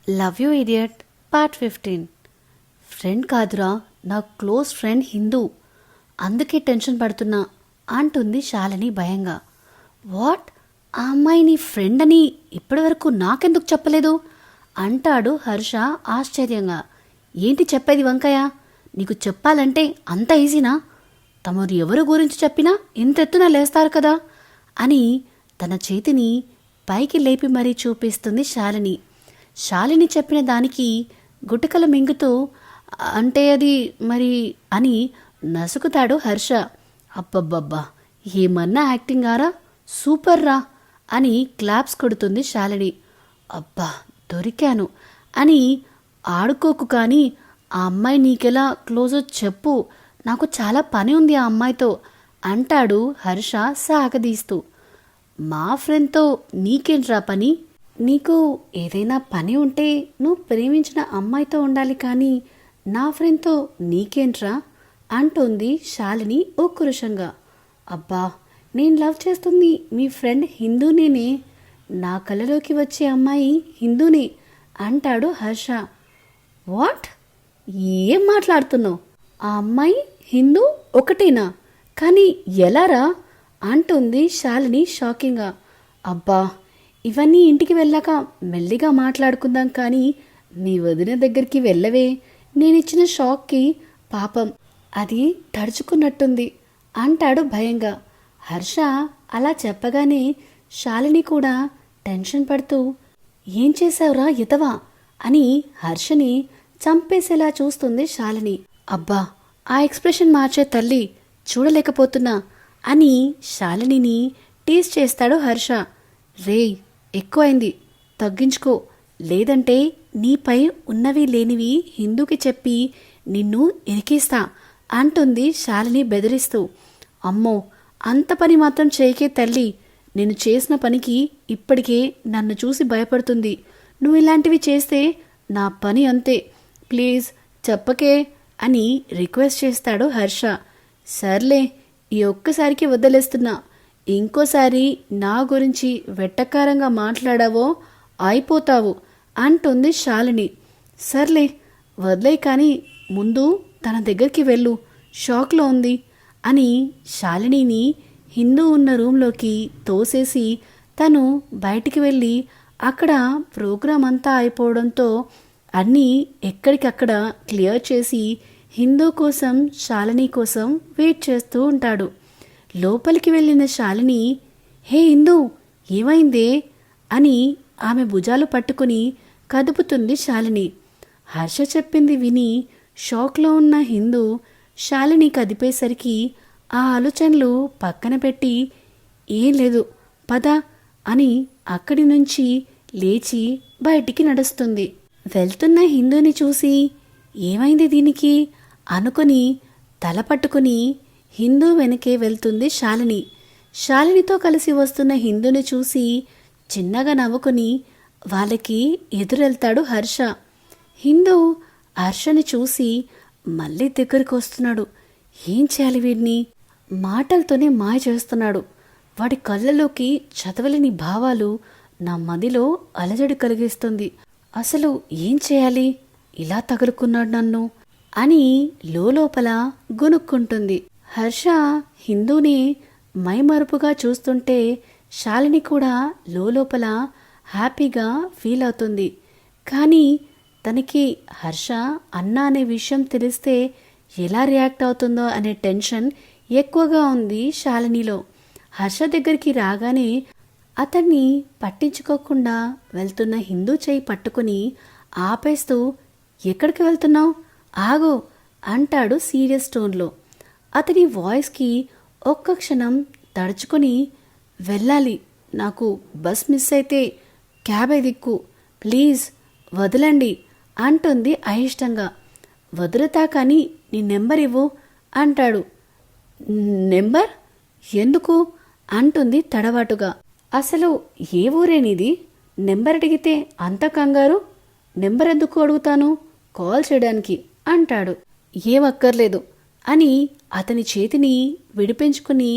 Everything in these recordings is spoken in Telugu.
Love you idiot part 15. Friend కాదురా, నా క్లోజ్ ఫ్రెండ్ హిందూ, అందుకే టెన్షన్ పడుతున్నా అంటుంది శాలిని భయంగా. వాట్? ఆ అమ్మాయి నీ ఫ్రెండ్ అని ఇప్పటివరకు నాకెందుకు చెప్పలేదు అంటాడు హర్ష ఆశ్చర్యంగా. ఏంటి చెప్పేది వంకయ్య? నీకు చెప్పాలంటే అంత ఈజీనా? తమరు ఎవరు గురించి చెప్పినా ఇంతెత్తున లేస్తారు కదా అని తన చేతిని పైకి లేపి మరీ చూపిస్తుంది శాలిని. శాలిని చెప్పిన దానికి గుటకలు మింగుతూ అంటే అది మరి అని నసుకుతాడు హర్ష. అబ్బబ్బబ్బా, ఏమన్నా యాక్టింగ్ ఆరా, సూపర్ రా అని క్లాప్స్ కొడుతుంది శాలిని. అబ్బా దొరికాను అని ఆడుకోకు, కానీ ఆ అమ్మాయి నీకెలా క్లోజో చెప్పు, నాకు చాలా పని ఉంది ఆ అమ్మాయితో అంటాడు హర్ష సాగదీస్తూ. మా ఫ్రెండ్తో నీకేంట్రా పని? నీకు ఏదైనా పని ఉంటే నువ్వు ప్రేమించిన అమ్మాయితో ఉండాలి, కానీ నా ఫ్రెండ్తో నీకేంట్రా అంటోంది శాలిని ఉక్రోషంగా. అబ్బా, నేను లవ్ చేస్తుంది మీ ఫ్రెండ్ హిందూనేనే, నా కళ్ళలోకి వచ్చే అమ్మాయి హిందూనే అంటాడు హర్ష. వాట్? ఏం మాట్లాడుతున్నావు? ఆ అమ్మాయి హిందూ ఒకటేనా? కానీ ఎలారా అంటుంది శాలిని షాకింగ్గా. అబ్బా, ఇవన్నీ ఇంటికి వెళ్ళాక మెల్లిగా మాట్లాడుకుందాం, కానీ నీ వదిన దగ్గరికి వెళ్ళవే, నేనిచ్చిన షాక్కి పాపం అది తడుచుకున్నట్టుంది అంటాడు భయంగా. హర్ష అలా చెప్పగానే శాలిని కూడా టెన్షన్ పడుతూ, ఏం చేశావురా ఎతవా అని హర్షని చంపేసేలా చూస్తుంది శాలిని. అబ్బా, ఆ ఎక్స్ప్రెషన్ మార్చే తల్లి చూడలేకపోతున్నా అని శాలినిని టీజ్ చేస్తాడు హర్ష. రేయ్, ఎక్కువైంది, తగ్గించుకో, లేదంటే నీపై ఉన్నవి లేనివి హిందూకి చెప్పి నిన్ను ఇరికిస్తా అంటుంది శాలిని బెదిరిస్తూ. అమ్మో, అంత పని మాత్రం చేయకే తల్లి, నేను చేసిన పనికి ఇప్పటికే నన్ను చూసి భయపడుతుంది, నువ్వు ఇలాంటివి చేస్తే నా పని అంతే, ప్లీజ్ చెప్పకే అని రిక్వెస్ట్ చేస్తాడు హర్ష. సర్లే, ఈ ఒక్కసారికి వదిలేస్తున్నా, ఇంకోసారి నా గురించి వెట్టకారంగా మాట్లాడావో అయిపోతావు అంటుంది శాలిని. సర్లే వదిలే, కానీ ముందు తన దగ్గరికి వెళ్ళు, షాక్లో ఉంది అని శాలినిని హిందూ ఉన్న రూంలోకి తోసేసి తను బయటికి వెళ్ళి అక్కడ ప్రోగ్రాం అంతా అయిపోవడంతో అన్నీ ఎక్కడికక్కడ క్లియర్ చేసి హిందూ కోసం శాలిని కోసం వెయిట్ చేస్తూ ఉంటాడు. లోపలికి వెళ్ళిన శాలిని, హే హిందూ, ఏమైందే అని ఆమె భుజాలు పట్టుకుని కదుపుతుంది శాలిని. హర్ష చెప్పింది విని షాక్లో ఉన్న హిందూ శాలిని కదిపేసరికి ఆ ఆలోచనలు పక్కన పెట్టి, ఏం లేదు పద అని అక్కడి నుంచి లేచి బయటికి నడుస్తుంది. వెళ్తున్న హిందూని చూసి ఏమైంది దీనికి అనుకుని తల పట్టుకుని హిందూ వెనకే వెళ్తుంది శాలిని. శాలినితో కలిసి వస్తున్న హిందూని చూసి చిన్నగా నవ్వుకుని వాళ్ళకి ఎదురెళ్తాడు హర్ష. హిందూ హర్షని చూసి మళ్ళీ దగ్గరికి వస్తున్నాడు. ఏం చేయాలి వీడిని? మాటలతోనే మాయ చేస్తున్నాడు. వాడి కళ్ళలోకి చదవలేని భావాలు నా మదిలో అలజడి కలిగిస్తుంది. అసలు ఏం చేయాలి? ఇలా తగులుకున్నాడు నన్ను అని లోపల గునుక్కుంటుంది. హర్ష హిందూని మైమరుపుగా చూస్తుంటే శాలిని కూడా లోపల హ్యాపీగా ఫీల్ అవుతుంది. కానీ తనకి హర్ష అన్న అనే విషయం తెలిస్తే ఎలా రియాక్ట్ అవుతుందో అనే టెన్షన్ ఎక్కువగా ఉంది శాలినిలో. హర్ష దగ్గరికి రాగానే అతన్ని పట్టించుకోకుండా వెళ్తున్న హిందూ చేయి పట్టుకుని ఆపేస్తూ, ఎక్కడికి వెళ్తున్నావు? ఆగో అంటాడు సీరియస్ టోన్లో. అతని వాయిస్కి ఒక్క క్షణం తడుచుకొని, వెళ్ళాలి, నాకు బస్ మిస్ అయితే క్యాబే దిక్కు, ప్లీజ్ వదలండి అంటుంది అయిష్టంగా. వదులుతా, కానీ నీ నెంబర్ ఇవ్వు అంటాడు. నెంబర్ ఎందుకు అంటుంది తడబాటుగా. అసలు ఏ ఊరేనిది? నెంబర్ అడిగితే అంత కంగారు? నెంబర్ ఎందుకు అడుగుతాను? కాల్ చేయడానికి అంటాడు. ఏమక్కర్లేదు అని అతని చేతిని విడిపించుకుని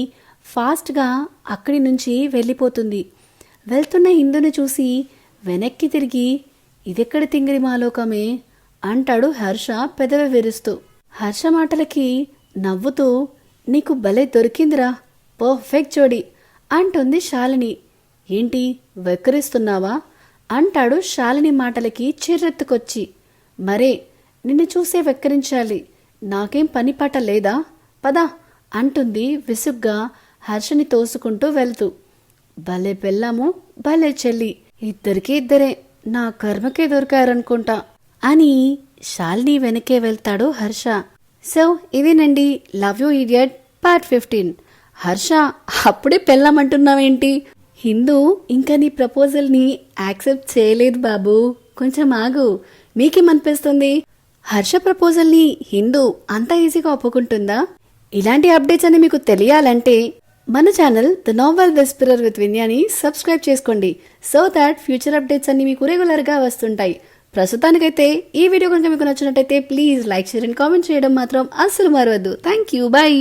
ఫాస్ట్గా అక్కడి నుంచి వెళ్ళిపోతుంది. వెళ్తున్న హిందూని చూసి వెనక్కి తిరిగి, ఇదెక్కడి తింగిరి మాలోకమే అంటాడు హర్ష పెదవి విరుస్తూ. హర్ష మాటలకి నవ్వుతూ నీకు భలే దొరికిందిరా, పర్ఫెక్ట్ జోడి అంటుంది శాలిని. ఏంటి వెక్కిరిస్తున్నావా అంటాడు శాలిని మాటలకి చిర్రెత్తుకొచ్చి. మరే నిన్ను చూసే వెక్కిరించాలి, నాకేం పని పాట లేదా, పదా అంటుంది విసుగ్గా హర్షని తోసుకుంటూ వెళ్తూ. భలే పెళ్ళాము భలే చెల్లి, ఇద్దరికీ ఇద్దరే, నా కర్మకే దొరికారనుకుంటా అని శాలిని వెనకే వెళ్తాడు హర్ష. సో ఇదేనండి love you idiot part 15. Harsha అప్పుడే పెళ్ళామంటున్నావేంటి? హిందూ ఇంకా నీ ప్రపోజల్ని యాక్సెప్ట్ చేయలేదు బాబు, కొంచెం ఆగు. మీకేమనిపిస్తుంది? హర్ష ప్రపోజల్ని హిందూ అంత ఈజీగా ఒప్పుకుంటుందా? ఇలాంటి అప్డేట్స్ అని మీకు తెలియాలంటే మన channel the novel whisperer with విన్యాని సబ్స్క్రైబ్ చేసుకోండి, సో దాట్ ఫ్యూచర్ అప్డేట్స్ అన్ని మీకు రెగ్యులర్గా వస్తుంటాయి. ప్రస్తుతానికైతే ఈ వీడియో కనుక మీకు నచ్చినట్టయితే please like, share and comment చేయడం మాత్రం అస్సలు మరవద్దు. Thank you, by.